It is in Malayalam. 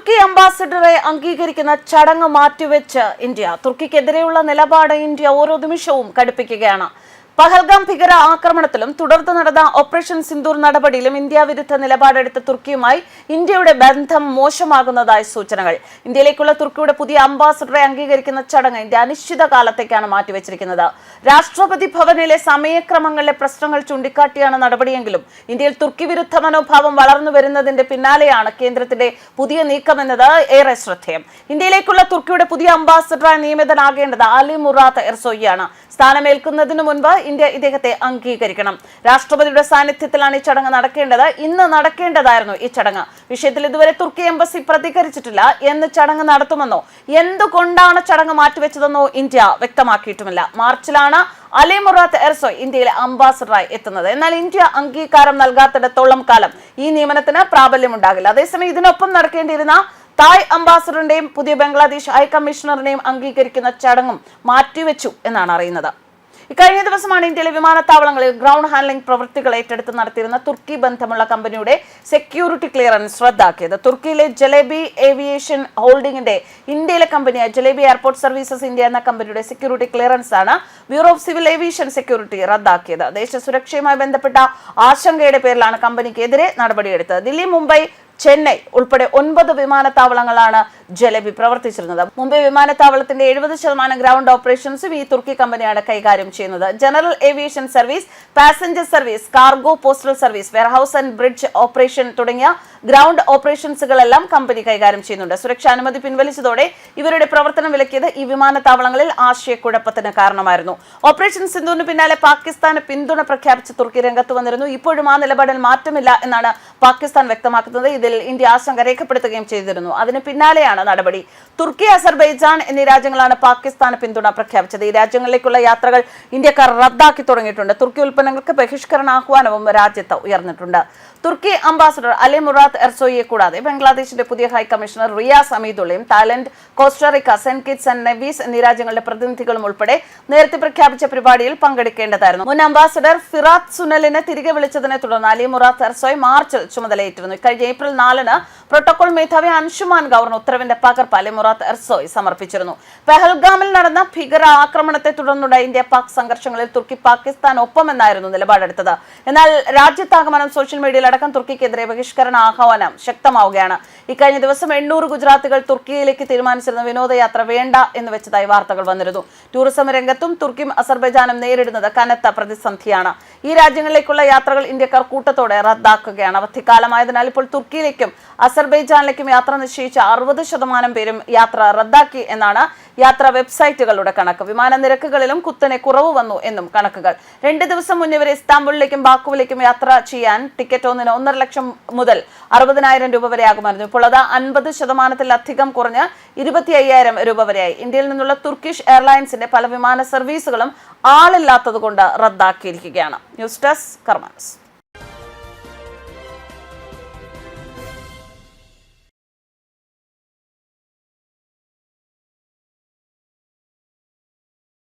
തുർക്കി അംബാസിഡറെ അംഗീകരിക്കുന്ന ചടങ്ങ് മാറ്റിവെച്ച് ഇന്ത്യ. തുർക്കിക്കെതിരെയുള്ള നിലപാട് ഇന്ത്യ ഓരോ നിമിഷവും കടുപ്പിക്കുകയാണ്. പഹൽഗാം ഭീകര ആക്രമണത്തിലും തുടർന്ന് നടന്ന ഓപ്പറേഷൻ സിന്ദൂർ നടപടിയിലും ഇന്ത്യ വിരുദ്ധ നിലപാടെടുത്ത തുർക്കിയുമായി ഇന്ത്യയുടെ ബന്ധം മോശമാകുന്നതായി സൂചനകൾ. ഇന്ത്യയിലേക്കുള്ള തുർക്കിയുടെ പുതിയ അംബാസിഡറെ അംഗീകരിക്കുന്ന ചടങ്ങ് ഇന്ത്യ അനിശ്ചിതകാലത്തേക്കാണ് മാറ്റിവെച്ചിരിക്കുന്നത്. രാഷ്ട്രപതി ഭവനിലെ സമയക്രമങ്ങളിലെ പ്രശ്നങ്ങൾ ചൂണ്ടിക്കാട്ടിയാണ് നടപടിയെങ്കിലും ഇന്ത്യയിൽ തുർക്കി വിരുദ്ധ മനോഭാവം വളർന്നു വരുന്നതിന്റെ പിന്നാലെയാണ് കേന്ദ്രത്തിന്റെ പുതിയ നീക്കമെന്നത് ഏറെ ശ്രദ്ധേയം. ഇന്ത്യയിലേക്കുള്ള തുർക്കിയുടെ പുതിയ അംബാസിഡറായി നിയമിതനാകേണ്ടത് അലി മുറാത്ത് എർസോയിയാണ്. സ്ഥാനമേൽക്കുന്നതിന് മുൻപ് ഇന്ത്യ ഇദ്ദേഹത്തെ അംഗീകരിക്കണം. രാഷ്ട്രപതിയുടെ സാന്നിധ്യത്തിലാണ് ഈ ചടങ്ങ് നടക്കേണ്ടത്. ഇന്ന് നടക്കേണ്ടതായിരുന്നു ഈ ചടങ്ങ്. വിഷയത്തിൽ ഇതുവരെ തുർക്കി എംബസി പ്രതികരിച്ചിട്ടില്ല. എന്ന് ചടങ്ങ് നടത്തുമെന്നോ എന്തുകൊണ്ടാണ് ചടങ്ങ് മാറ്റിവെച്ചതെന്നോ ഇന്ത്യ വ്യക്തമാക്കിയിട്ടുമില്ല. മാർച്ചിലാണ് അലി മുറാത്ത് എർസോയ് ഇന്ത്യയിലെ അംബാസിഡറായി എത്തുന്നത്. എന്നാൽ ഇന്ത്യ അംഗീകാരം നൽകാത്തിടത്തോളം കാലം ഈ നിയമനത്തിന് പ്രാബല്യമുണ്ടാകില്ല. അതേസമയം ഇതിനൊപ്പം നടക്കേണ്ടിയിരുന്ന തായ് അംബാസിഡറിന്റെയും പുതിയ ബംഗ്ലാദേശ് ഹൈക്കമ്മീഷണറിനെയും അംഗീകരിക്കുന്ന ചടങ്ങും മാറ്റിവെച്ചു എന്നാണ് അറിയുന്നത്. ഇക്കഴിഞ്ഞ ദിവസമാണ് ഇന്ത്യയിലെ വിമാനത്താവളങ്ങളിൽ ഗ്രൗണ്ട് ഹാൻഡ്ലിംഗ് പ്രവൃത്തികൾ ഏറ്റെടുത്ത് നടത്തിയിരുന്ന തുർക്കി ബന്ധമുള്ള കമ്പനിയുടെ സെക്യൂരിറ്റി ക്ലിയറൻസ് റദ്ദാക്കിയത്. തുർക്കിയിലെ ജലേബി ഏവിയേഷൻ ഹോൾഡിംഗിന്റെ ഇന്ത്യയിലെ കമ്പനിയായ ജലേബി എയർപോർട്ട് സർവീസസ് ഇന്ത്യ എന്ന കമ്പനിയുടെ സെക്യൂരിറ്റി ക്ലിയറൻസ് ആണ് bureau of civil aviation security റദ്ദാക്കിയത്. ദേശസുരക്ഷയുമായി ബന്ധപ്പെട്ട ആശങ്കയുടെ പേരിലാണ് കമ്പനിക്കെതിരെ നടപടിയെടുത്തത്. ദില്ലി, മുംബൈ, ചെന്നൈ ഉൾപ്പെടെ 9 വിമാനത്താവളങ്ങളാണ് ജലേബി പ്രവർത്തിച്ചിരുന്നത്. മുംബൈ വിമാനത്താവളത്തിന്റെ 70% ഗ്രൗണ്ട് ഓപ്പറേഷൻസും ഈ തുർക്കി കമ്പനിയാണ് കൈകാര്യം ചെയ്യുന്നത്. General aviation service, passenger service, cargo, postal service, warehouse and bridge operation തുടങ്ങിയ ഗ്രൗണ്ട് ഓപ്പറേഷൻസുകളെല്ലാം കമ്പനി കൈകാര്യം ചെയ്യുന്നുണ്ട്. സുരക്ഷാ അനുമതി പിൻവലിച്ചതോടെ ഇവരുടെ പ്രവർത്തനം വിലക്കിയത് ഈ വിമാനത്താവളങ്ങളിൽ ആശയക്കുഴപ്പത്തിന് കാരണമായിരുന്നു. ഓപ്പറേഷൻ സിന്ധുവിന് പിന്നാലെ പാകിസ്ഥാന് പിന്തുണ പ്രഖ്യാപിച്ച് തുർക്കി രംഗത്ത് വന്നിരുന്നു. ഇപ്പോഴും ആ നിലപാടിൽ മാറ്റമില്ല എന്നാണ് പാകിസ്ഥാൻ വ്യക്തമാക്കുന്നത്. ഇതിൽ ഇന്ത്യ ആശങ്ക രേഖപ്പെടുത്തുകയും ചെയ്തിരുന്നു. അതിന് പിന്നാലെയാണ് നടപടി. തുർക്കി, അസർബൈജാൻ എന്നീ രാജ്യങ്ങളാണ് പാകിസ്ഥാന് പിന്തുണ പ്രഖ്യാപിച്ചത്. ഈ രാജ്യങ്ങളിലേക്കുള്ള യാത്രകൾ ഇന്ത്യക്കാർ റദ്ദാക്കി തുടങ്ങിയിട്ടുണ്ട്. തുർക്കി ഉൽപ്പന്നങ്ങൾക്ക് ബഹിഷ്കരണ ആഹ്വാനവും രാജ്യത്ത് ഉയർന്നിട്ടുണ്ട്. തുർക്കി അംബാസിഡർ അലി മുറാത്ത് എർസോയിയെ കൂടാതെ ബംഗ്ലാദേശിന്റെ പുതിയ ഹൈക്കമ്മീഷണർ റിയാസ് അമീദുള്ളയും Thailand, Costa Rica, Saint Kitts and Nevis എന്നീ രാജ്യങ്ങളുടെ പ്രതിനിധികളും ഉൾപ്പെടെ നേരത്തെ പ്രഖ്യാപിച്ച പരിപാടിയിൽ പങ്കെടുക്കേണ്ടതായിരുന്നു. മുൻ അംബാസിഡർ ഫിറാത്ത് സുനലിനെ തിരികെ വിളിച്ചതിനെ തുടർന്ന് അലി മുറാത്ത് എർസോയ് മാർച്ചിൽ ചുമതലയേറ്റിരുന്നു. കഴിഞ്ഞ ഏപ്രിൽ 4-ന് പ്രോട്ടോകോൾ മേധാവി അൻഷുമാൻ ഗവർണർ ഉത്തരവിന്റെ പകർപ്പ് അലി മുറാത്ത് എർസോയ് സമർപ്പിച്ചിരുന്നു. പെഹൽഗാമിൽ നടന്ന ഭീകര ആക്രമണത്തെ തുടർന്നുണ്ടായ ഇന്ത്യ പാക് സംഘർഷങ്ങളിൽ തുർക്കി പാകിസ്ഥാൻ ഒപ്പമെന്നായിരുന്നു നിലപാടെടുത്തത്. എന്നാൽ രാജ്യത്താകമാനം സോഷ്യൽ മീഡിയയിൽ അടക്കം തുർക്കിക്കെതിരെ ബഹിഷ്കരണ ആഹ്വാനം ശക്തമാവുകയാണ്. ഇക്കഴിഞ്ഞ ദിവസം 800 ഗുജറാത്തികൾ തുർക്കിയിലേക്ക് തീരുമാനിച്ചിരുന്ന വിനോദയാത്ര വേണ്ട എന്ന് വെച്ചതായി വാർത്തകൾ വന്നിരുന്നു. ടൂറിസം രംഗത്തും തുർക്കിയും അസർബൈജാനും നേരിടുന്നത് കനത്ത പ്രതിസന്ധിയാണ്. ഈ രാജ്യങ്ങളിലേക്കുള്ള യാത്രകൾ ഇന്ത്യക്കാർ കൂട്ടത്തോടെ റദ്ദാക്കുകയാണ്. അവധിക്കാലമായതിനാൽ ഇപ്പോൾ തുർക്കിയിലേക്കും അസർബൈജാനിലേക്കും യാത്ര നിശ്ചയിച്ച 60% പേരും യാത്ര റദ്ദാക്കി എന്നാണ് യാത്രാ വെബ്സൈറ്റുകളുടെ കണക്ക്. വിമാന നിരക്കുകളിലും കുത്തനെ കുറവ് വന്നു എന്നും കണക്കുകൾ. 2 ദിവസം മുന്നേ വരെ ഇസ്താംബുളിലേക്കും ബാക്കുവിലേക്കും യാത്ര ചെയ്യാൻ ടിക്കറ്റ് ഒന്നിന് 1.5 ലക്ഷം മുതൽ 60,000 രൂപ വരെ ആകുമായിരുന്നു. ഇപ്പോൾ അത് 50%-ലധികം കുറഞ്ഞ് 25,000 രൂപ വരെയായി. ഇന്ത്യയിൽ നിന്നുള്ള തുർക്കിഷ് എയർലൈൻസിന്റെ പല വിമാന സർവീസുകളും ആളില്ലാത്തതുകൊണ്ട് റദ്ദാക്കിയിരിക്കുകയാണ്. News desk കർമാനസ്.